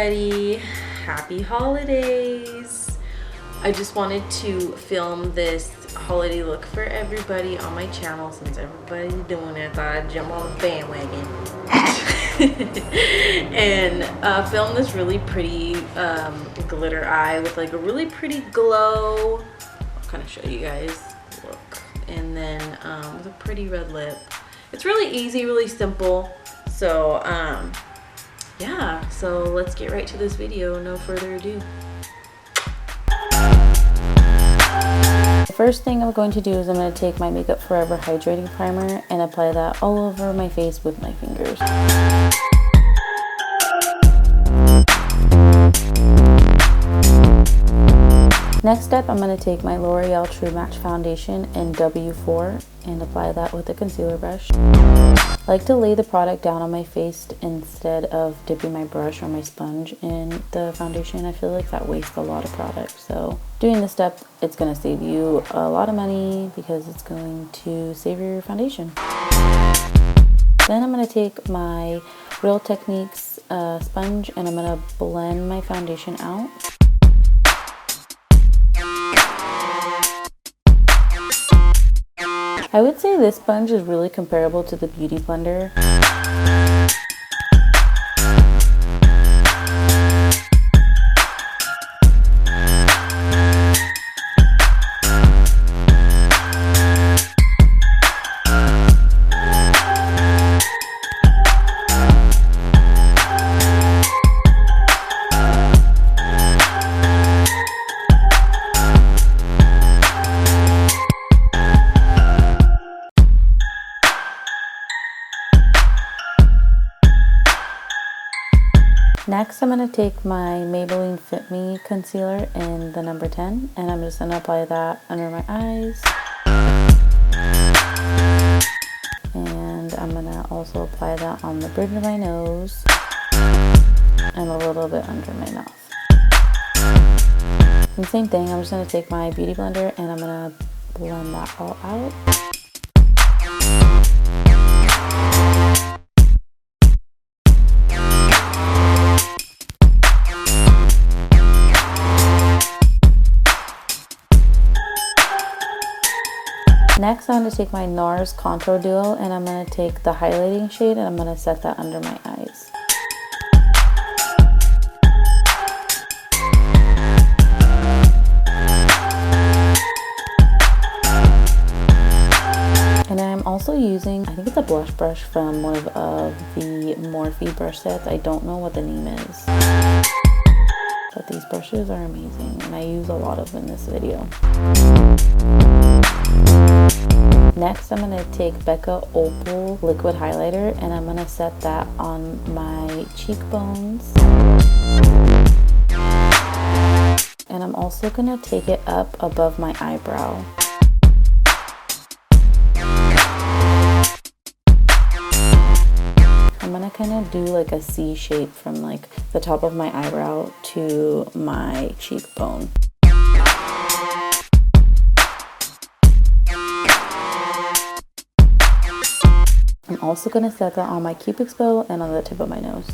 everybody. Happy holidays. I just wanted to film this holiday look for everybody on my channel since everybody's doing it. I thought I'd jump on the bandwagon and film this really pretty glitter eye with like a really pretty glow. I'll kind of show you guys. Look. And then with a pretty red lip. It's really easy, really simple. So yeah, so let's get right to this video. No further ado. The first thing I'm going to do is I'm going to take my Makeup Forever Hydrating Primer and apply that all over my face with my fingers. Next step, I'm going to take my L'Oreal True Match Foundation in W4 and apply that with a concealer brush. I like to lay the product down on my face instead of dipping my brush or my sponge in the foundation. I feel like that wastes a lot of product. So doing this step, it's going to save you a lot of money because it's going to save your foundation. Then I'm going to take my Real Techniques sponge and I'm going to blend my foundation out. I would say this sponge is really comparable to the Beauty Blender. Next, I'm going to take my Maybelline Fit Me concealer in the number 10 and I'm just going to apply that under my eyes. And I'm going to also apply that on the bridge of my nose and a little bit under my mouth. And same thing, I'm just going to take my Beauty Blender and I'm going to blend that all out. Next, I'm going to take my NARS Contour Duo and I'm going to take the highlighting shade and I'm going to set that under my eyes. And I'm also using, I think it's a blush brush from one of the Morphe brush sets. I don't know what the name is. But these brushes are amazing and I use a lot of them in this video. Next, I'm going to take Becca Opal Liquid Highlighter and I'm going to set that on my cheekbones. And I'm also going to take it up above my eyebrow. I'm going to kind of do like a C shape from like the top of my eyebrow to my cheekbone. I'm also going to set that on my cupid's bow and on the tip of my nose.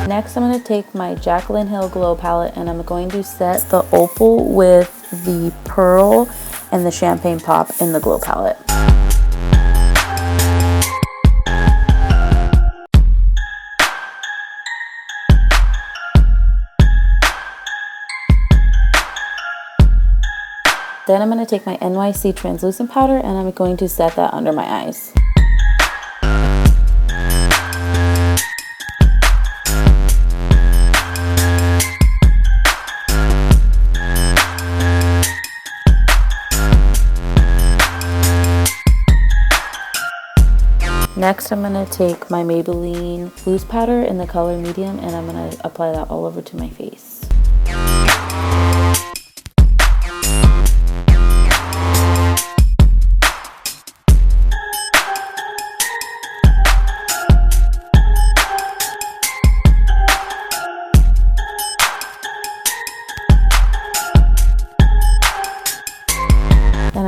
Next, I'm going to take my Jaclyn Hill Glow Palette and I'm going to set the opal with the pearl and the champagne pop in the Glow Palette. Then I'm going to take my NYC translucent powder and I'm going to set that under my eyes. Next, I'm going to take my Maybelline loose powder in the color medium and I'm going to apply that all over to my face.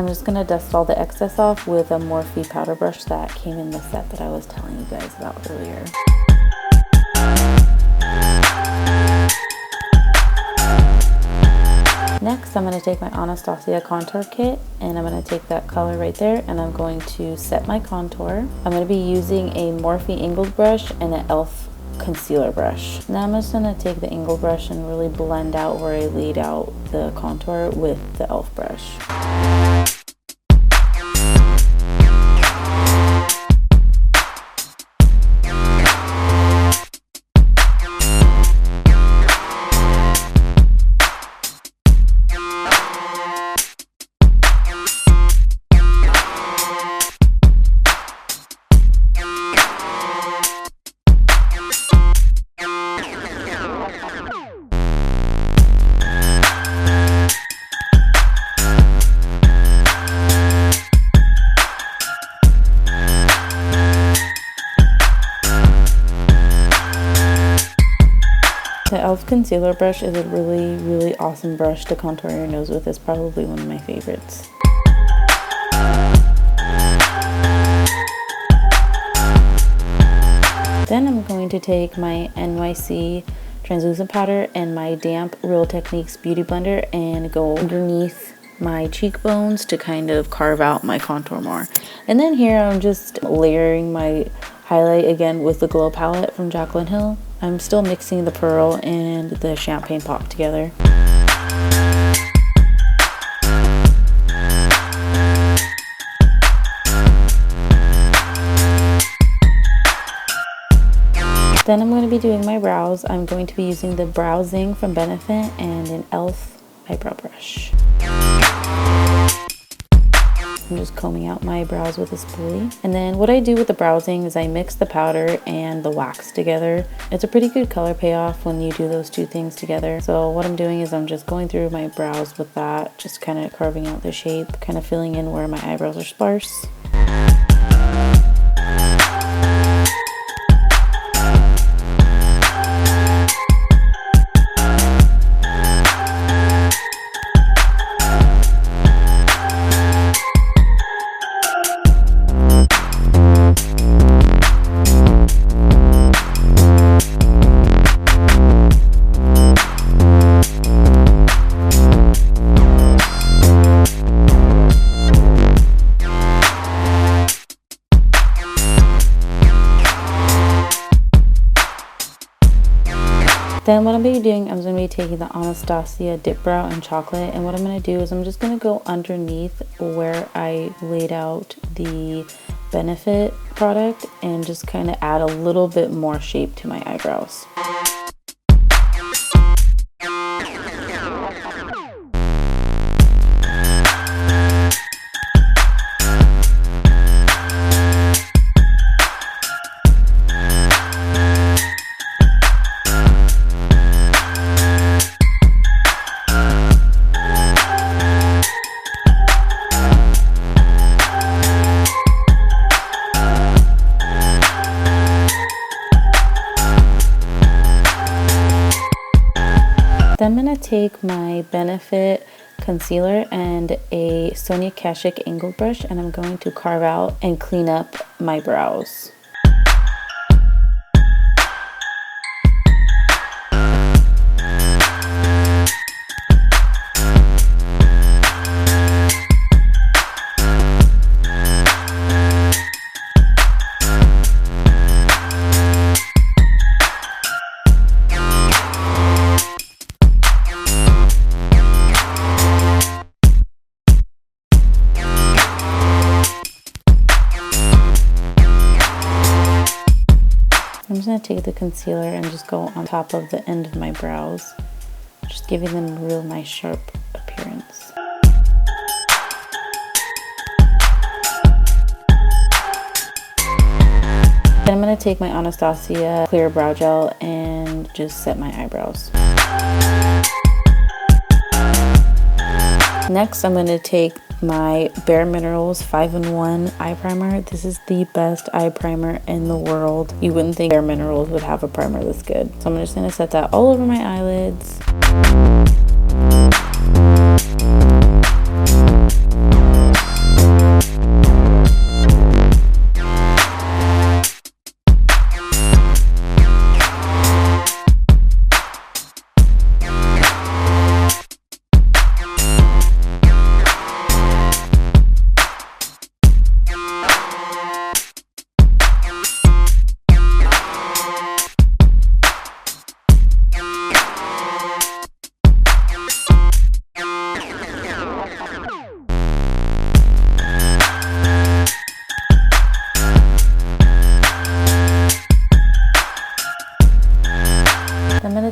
just going to dust all the excess off with a Morphe powder brush that came in the set that I was telling you guys about earlier. Next, I'm going to take my Anastasia contour kit, and I'm going to take that color right there, and I'm going to set my contour. I'm going to be using a Morphe angled brush and an e.l.f. concealer brush. Now I'm just going to take the angled brush and really blend out where I laid out the contour with the e.l.f. brush. The e.l.f. concealer brush is a really awesome brush to contour your nose with. It's probably one of my favorites. Then I'm going to take my NYC translucent powder and my damp Real Techniques beauty blender and go underneath my cheekbones to kind of carve out my contour more. And then here I'm just layering my highlight again with the Glow palette from Jaclyn Hill. I'm still mixing the pearl and the champagne pop together. Then I'm going to be doing my brows. I'm going to be using the Brow Zing from Benefit and an e.l.f. eyebrow brush. I'm just combing out my brows with a spoolie. And then what I do with the Brow Zing is I mix the powder and the wax together. It's a pretty good color payoff when you do those two things together. So what I'm doing is I'm just going through my brows with that, just kind of carving out the shape, kind of filling in where my eyebrows are sparse. Then what I'm going to be doing, I'm going to be taking the Anastasia Dip Brow in Chocolate, and what I'm going to do is I'm just going to go underneath where I laid out the Benefit product and just kind of add a little bit more shape to my eyebrows. Then I'm going to take my Benefit concealer and a Sonia Kashuk angled brush, and I'm going to carve out and clean up my brows. I'm just going to take the concealer and just go on top of the end of my brows, just giving them a real nice sharp appearance. Then I'm going to take my Anastasia clear brow gel and just set my eyebrows. Next, I'm going to take my Bare Minerals 5-in-1 eye primer. This is the best eye primer in the world. You wouldn't think Bare Minerals would have a primer this good. So I'm just going to set that all over my eyelids.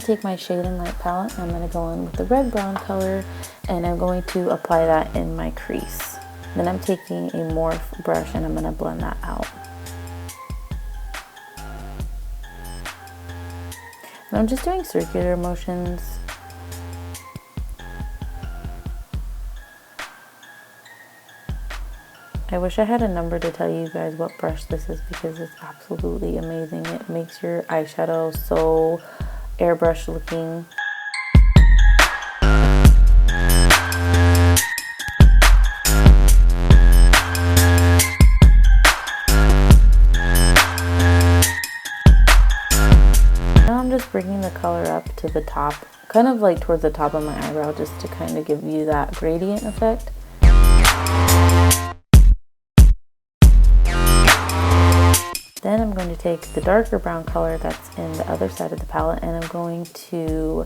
take my Shade and Light palette and I'm going to go in with the red brown color and I'm going to apply that in my crease. Then I'm taking a Morph brush and I'm going to blend that out. And I'm just doing circular motions. I wish I had a number to tell you guys what brush this is because it's absolutely amazing. It makes your eyeshadow so airbrush looking. Now I'm just bringing the color up to the top, kind of like towards the top of my eyebrow, just to kind of give you that gradient effect. Then I'm going to take the darker brown color that's in the other side of the palette and I'm going to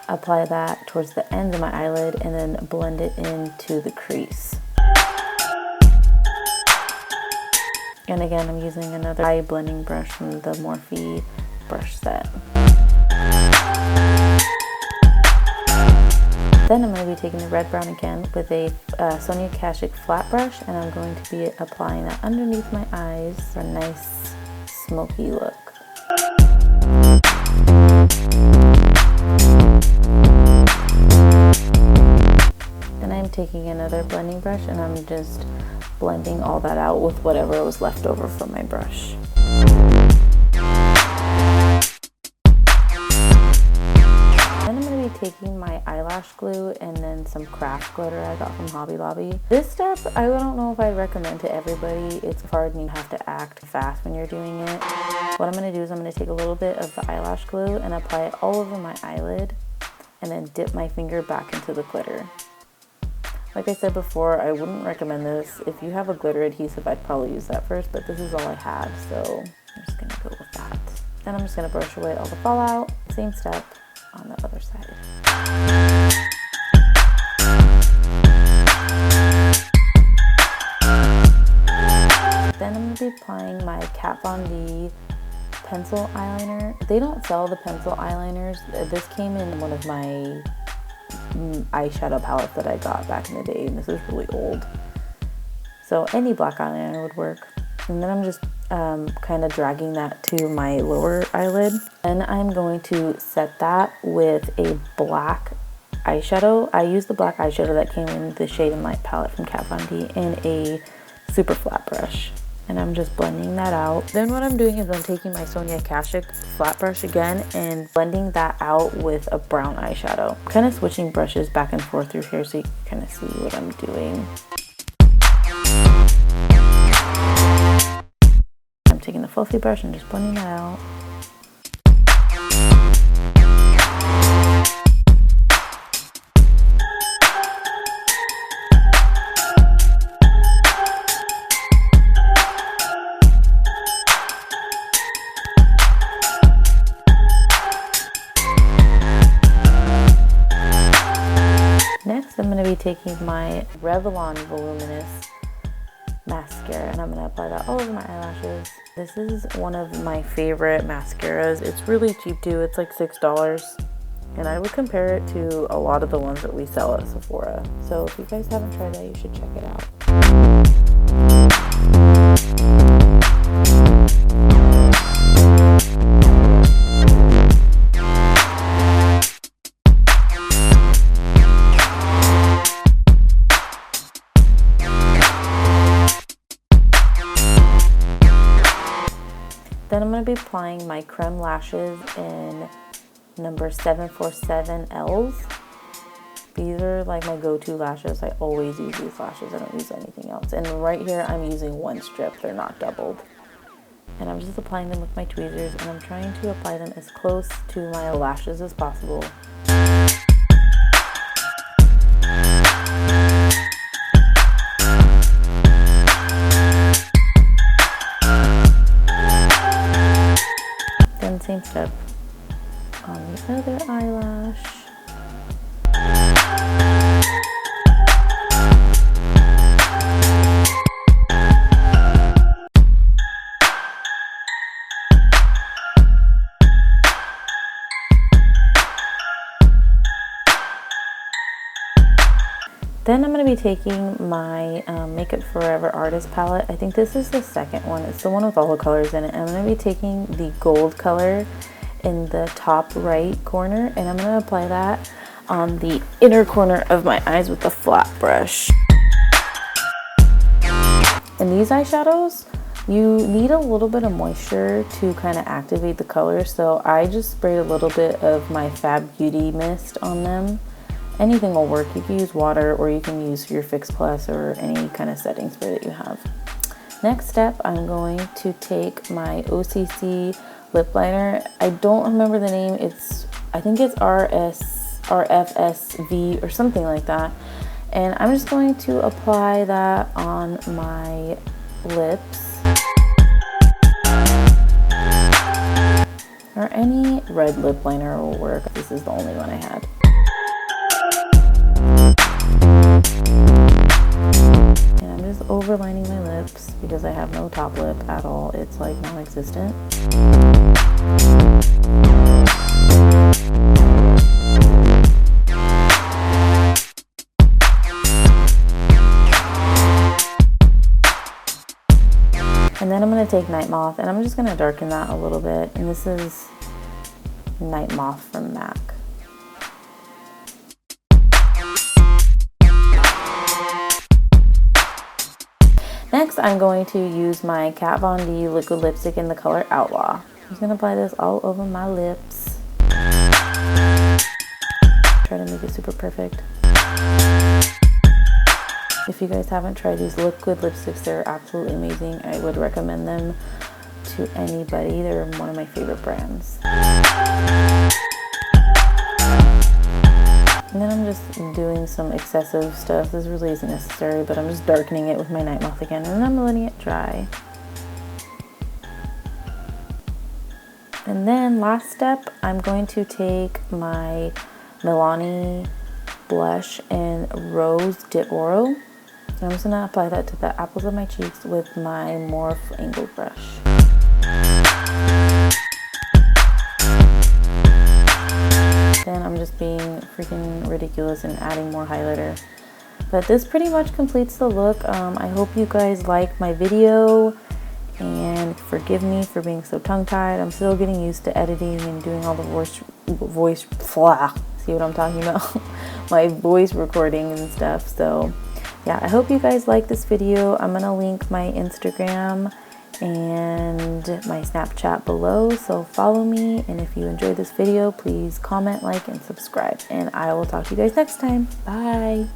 apply that towards the end of my eyelid and then blend it into the crease. And again, I'm using another eye blending brush from the Morphe brush set. Then I'm going to be taking the red brown again with a Sonia Kashuk flat brush and I'm going to be applying that underneath my eyes for a nice smoky look. Then I'm taking another blending brush and I'm just blending all that out with whatever was left over from my brush. Taking my eyelash glue and then some craft glitter I got from Hobby Lobby. This step, I don't know if I recommend to everybody. It's hard and you have to act fast when you're doing it. What I'm going to do is I'm going to take a little bit of the eyelash glue and apply it all over my eyelid and then dip my finger back into the glitter. Like I said before, I wouldn't recommend this. If you have a glitter adhesive, I'd probably use that first, but this is all I had, so I'm just going to go with that. Then I'm just going to brush away all the fallout. Same step on the other side. Then I'm going to be applying my Kat Von D pencil eyeliner. They don't sell the pencil eyeliners. This came in one of my eyeshadow palettes that I got back in the day, and this is really old. So any black eyeliner would work. And then I'm just kind of dragging that to my lower eyelid. Then I'm going to set that with a black eyeshadow. I used the black eyeshadow that came in the Shade and Light palette from Kat Von D in a super flat brush. And I'm just blending that out. Then what I'm doing is I'm taking my Sonia Kashuk flat brush again and blending that out with a brown eyeshadow. I'm kind of switching brushes back and forth through here so you can kind of see what I'm doing. I'm taking the fluffy brush and just blending that out. Next, I'm going to be taking my Revlon Voluminous mascara and I'm going to apply that all over my eyelashes. This is one of my favorite mascaras. It's really cheap too. It's like $6 and I would compare it to a lot of the ones that we sell at Sephora. So if you guys haven't tried that, you should check it out. Then I'm going to be applying my creme lashes in number 747Ls. These are like my go-to lashes. I always use these lashes. I don't use anything else. And right here I'm using one strip. They're not doubled. And I'm just applying them with my tweezers and I'm trying to apply them as close to my lashes as possible. Same step on the other eyelash. be taking my Make It Forever Artist palette. I think this is the second one. It's the one with all the colors in it. I'm going to be taking the gold color in the top right corner, and I'm going to apply that on the inner corner of my eyes with the flat brush. And these eyeshadows, you need a little bit of moisture to kind of activate the color, so I just sprayed a little bit of my Fab Beauty mist on them. Anything will work. You can use water, or you can use your Fix Plus or any kind of setting spray that you have. Next step, I'm going to take my OCC lip liner. I don't remember the name. I think it's RFSV or something like that. And I'm just going to apply that on my lips. Or any red lip liner will work. This is the only one I had. And I'm just overlining my lips because I have no top lip at all. It's like non-existent. And then I'm going to take Night Moth, and I'm just going to darken that a little bit. And this is Night Moth from MAC. Next, I'm going to use my Kat Von D liquid lipstick in the color Outlaw. I'm just going to apply this all over my lips. Try to make it super perfect. If you guys haven't tried these liquid lipsticks, they're absolutely amazing. I would recommend them to anybody. They're one of my favorite brands. And then I'm just doing some excessive stuff. This really isn't necessary, but I'm just darkening it with my Night Moth again, and then I'm letting it dry. And then last step, I'm going to take my Milani blush in Rose d'Oro. I'm just going to apply that to the apples of my cheeks with my Morph angled brush. Then I'm just being freaking ridiculous and adding more highlighter. But this pretty much completes the look. I hope you guys like my video, and forgive me for being so tongue-tied. I'm still getting used to editing and doing all the voice blah, see what I'm talking about? My voice recording and stuff. So yeah, I hope you guys like this video. I'm gonna link my Instagram and my Snapchat below, so follow me. And if you enjoyed this video, please comment, like, and subscribe. And I will talk to you guys next time. Bye.